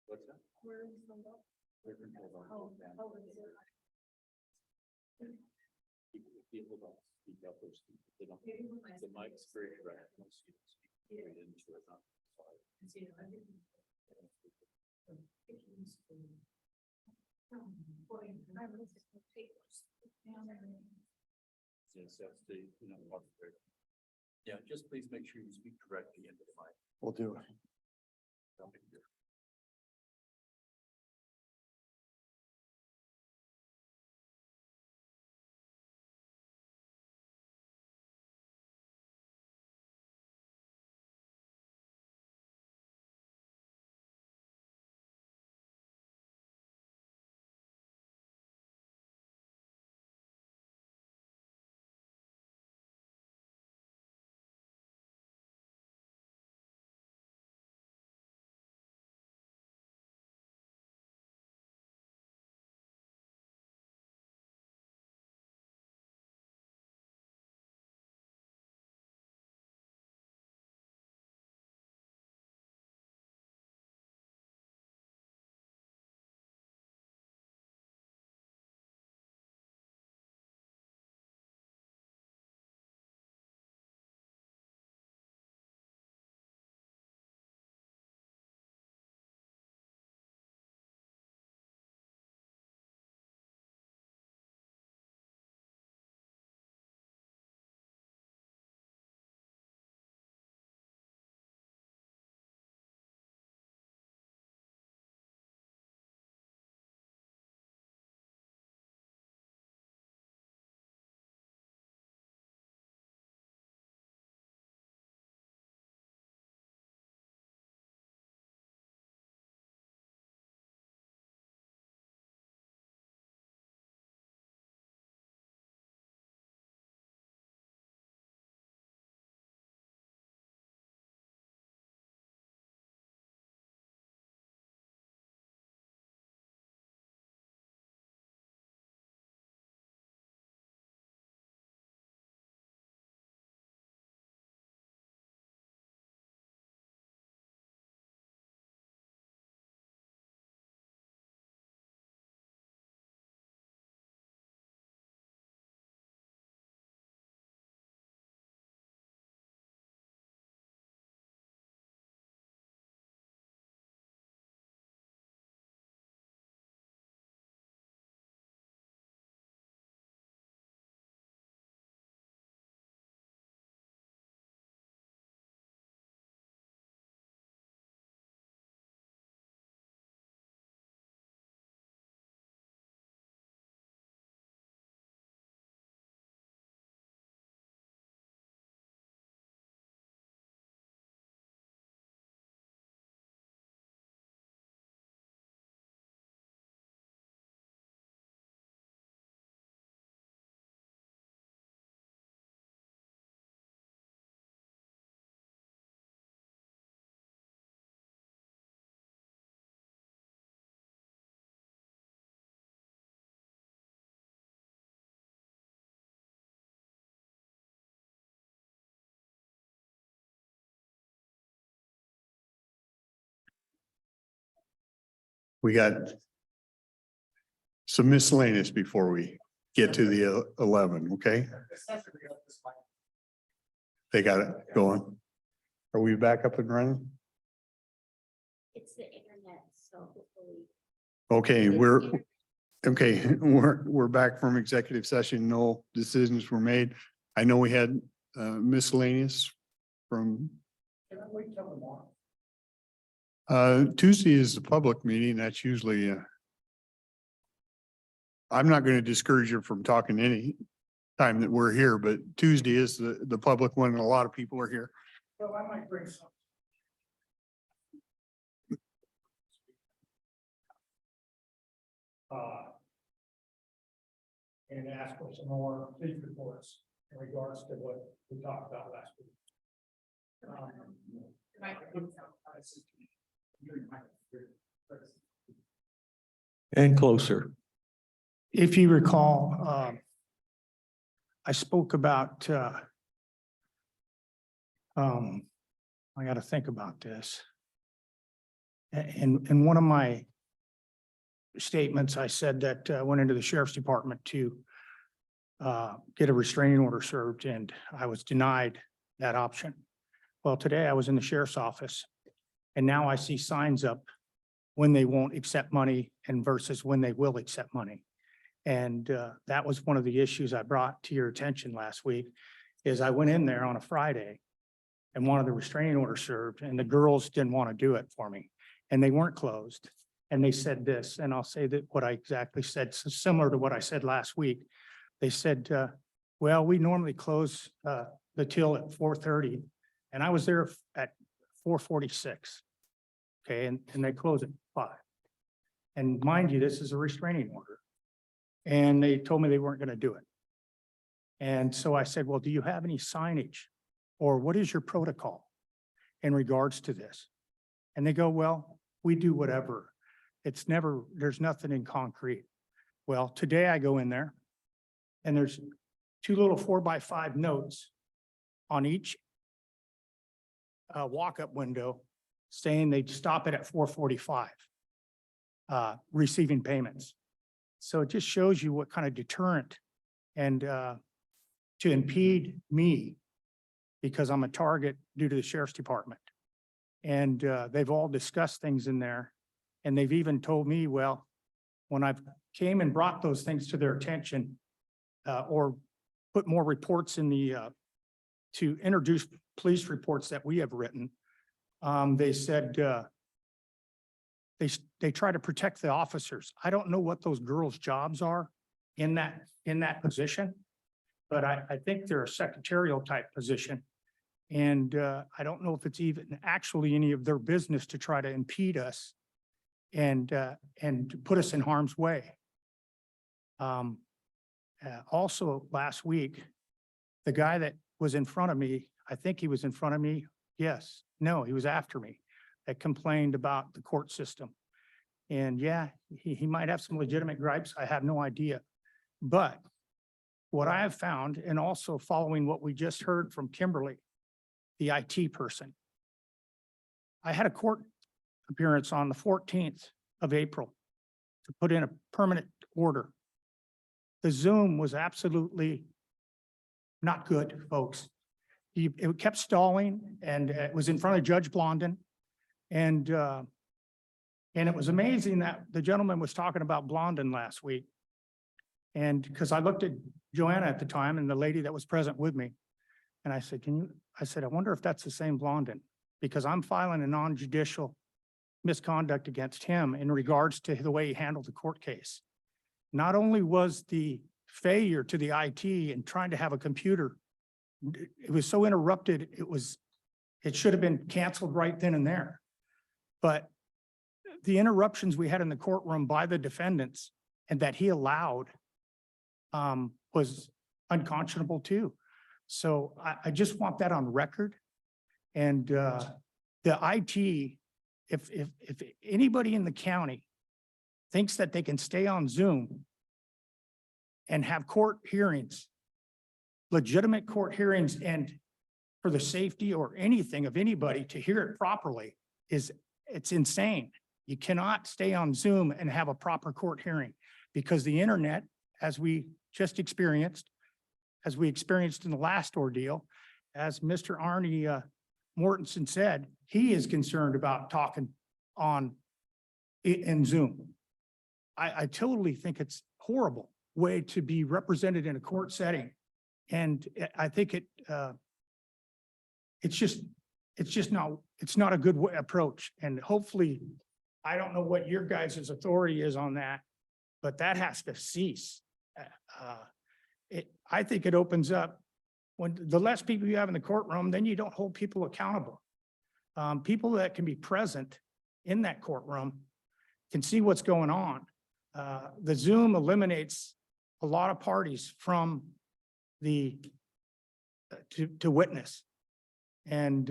What's that? Where is the lock? People don't speak up or speak, they don't, the mic's very direct, once you speak right into it, not. Yes, that's the, you know, yeah, just please make sure you speak correctly into the mic. We'll do it. We got some miscellaneous before we get to the 11, okay? They got it going. Are we back up and running? It's the internet, so hopefully. Okay, we're back from executive session. No decisions were made. I know we had miscellaneous from Can I wait till tomorrow? Tuesday is the public meeting. That's usually I'm not going to discourage you from talking any time that we're here, but Tuesday is the public one and a lot of people are here. Well, I might bring some. And ask for some more police reports in regards to what we talked about last week. And closer. If you recall, I spoke about, I got to think about this. In one of my statements, I said that I went into the sheriff's department to get a restraining order served, and I was denied that option. Well, today I was in the sheriff's office, and now I see signs up when they won't accept money and versus when they will accept money. And that was one of the issues I brought to your attention last week, is I went in there on a Friday and wanted the restraining order served, and the girls didn't want to do it for me. And they weren't closed. And they said this, and I'll say that what I exactly said, similar to what I said last week. They said, well, we normally close the till at 4:30, and I was there at 4:46. Okay, and they close at 5. And mind you, this is a restraining order. And they told me they weren't going to do it. And so I said, well, do you have any signage? Or what is your protocol in regards to this? And they go, well, we do whatever. It's never, there's nothing in concrete. Well, today I go in there and there's 2 little 4x5 notes on each walk-up window saying they'd stop it at 4:45, receiving payments. So it just shows you what kind of deterrent and to impede me, because I'm a target due to the sheriff's department. And they've all discussed things in there. And they've even told me, well, when I've came and brought those things to their attention, or put more reports in the, to introduce police reports that we have written, they said, they try to protect the officers. I don't know what those girls' jobs are in that position, but I think they're a secretarial type position. And I don't know if it's even actually any of their business to try to impede us and put us in harm's way. Also last week, the guy that was in front of me, I think he was in front of me. Yes, no, he was after me, that complained about the court system. And yeah, he might have some legitimate gripes. I have no idea. But what I have found, and also following what we just heard from Kimberly, the IT person, I had a court appearance on the 14th of April to put in a permanent order. The Zoom was absolutely not good, folks. It kept stalling, and it was in front of Judge Blondin. And it was amazing that the gentleman was talking about Blondin last week. And because I looked at Joanna at the time and the lady that was present with me, and I said, I wonder if that's the same Blondin, because I'm filing a non-judicial misconduct against him in regards to the way he handled the court case. Not only was the failure to the IT and trying to have a computer, it was so interrupted, it should have been canceled right then and there. But the interruptions we had in the courtroom by the defendants and that he allowed was unconscionable too. So I just want that on record. And the IT, if anybody in the county thinks that they can stay on Zoom and have court hearings, legitimate court hearings, and for the safety or anything of anybody to hear it properly, it's insane. You cannot stay on Zoom and have a proper court hearing, because the internet, as we just experienced, as we experienced in the last ordeal, as Mr. Arnie Mortensen said, he is concerned about talking on in Zoom. I totally think it's horrible way to be represented in a court setting. And I think it's not a good approach. And hopefully, I don't know what your guys' authority is on that, but that has to cease. I think it opens up, when the less people you have in the courtroom, then you don't hold people accountable. People that can be present in that courtroom can see what's going on. The Zoom eliminates a lot of parties from the to witness. And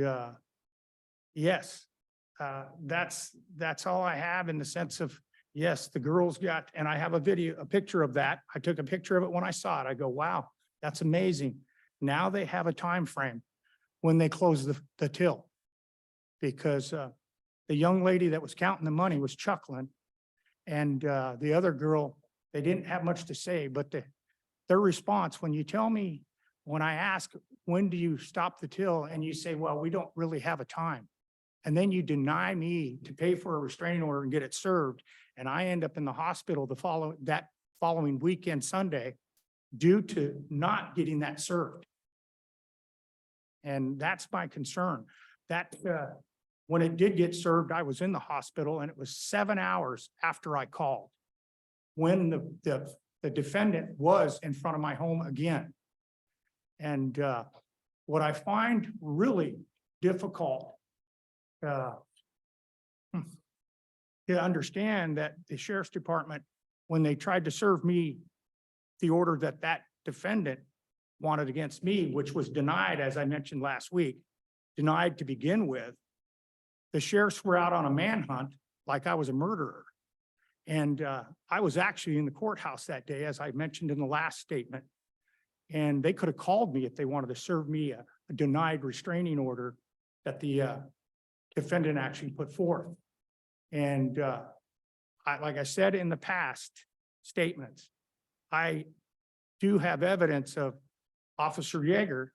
yes, that's all I have in the sense of, yes, the girls got, and I have a picture of that. I took a picture of it when I saw it. I go, wow, that's amazing. Now they have a time frame when they close the till, because the young lady that was counting the money was chuckling, and the other girl, they didn't have much to say, but their response, when you tell me, when I ask, when do you stop the till? And you say, well, we don't really have a time. And then you deny me to pay for a restraining order and get it served. And I end up in the hospital following weekend Sunday due to not getting that served. And that's my concern. That, when it did get served, I was in the hospital and it was 7 hours after I called. When the defendant was in front of my home again. And what I find really difficult to understand that the sheriff's department, when they tried to serve me the order that that defendant wanted against me, which was denied, as I mentioned last week, denied to begin with, the sheriffs were out on a manhunt like I was a murderer. And I was actually in the courthouse that day, as I mentioned in the last statement. And they could have called me if they wanted to serve me a denied restraining order that the defendant actually put forth. And like I said in the past statements, I do have evidence of Officer Yeager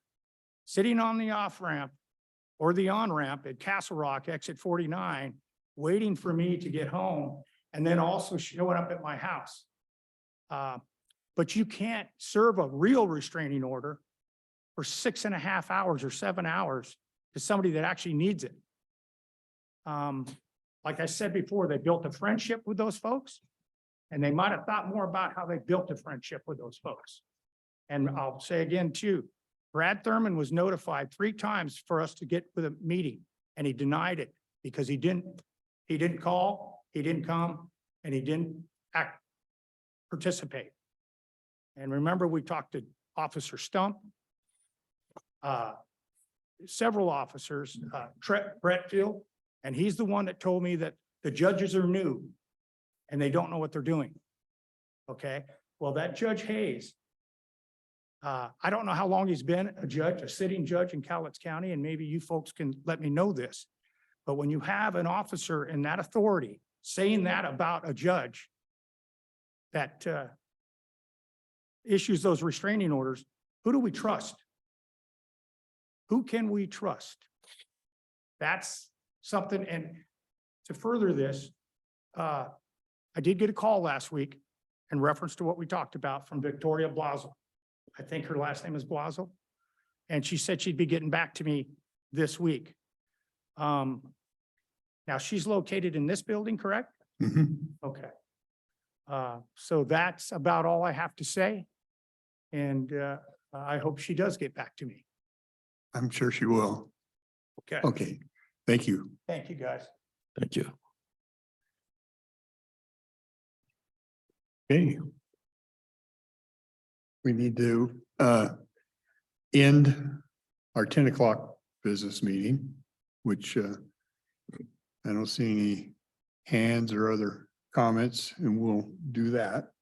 sitting on the off-ramp or the on-ramp at Castle Rock, exit 49, waiting for me to get home, and then also showing up at my house. But you can't serve a real restraining order for 6.5 hours or 7 hours to somebody that actually needs it. Like I said before, they built a friendship with those folks, and they might have thought more about how they built a friendship with those folks. And I'll say again, too, Brad Thurman was notified 3 times for us to get with a meeting, and he denied it because he didn't call, he didn't come, and he didn't participate. And remember, we talked to Officer Stump, several officers, Brett Field, and he's the one that told me that the judges are new and they don't know what they're doing. Okay, well, that Judge Hayes, I don't know how long he's been a judge, a sitting judge in Cowlitz County, and maybe you folks can let me know this. But when you have an officer in that authority saying that about a judge that issues those restraining orders, who do we trust? Who can we trust? That's something. And to further this, I did get a call last week in reference to what we talked about from Victoria Blazel. I think her last name is Blazel. And she said she'd be getting back to me this week. Now she's located in this building, correct? Mhm. Okay. So that's about all I have to say. And I hope she does get back to me. I'm sure she will. Okay. Okay, thank you. Thank you, guys. Thank you. Okay. We need to end our 10 o'clock business meeting, which I don't see any hands or other comments, and we'll do that.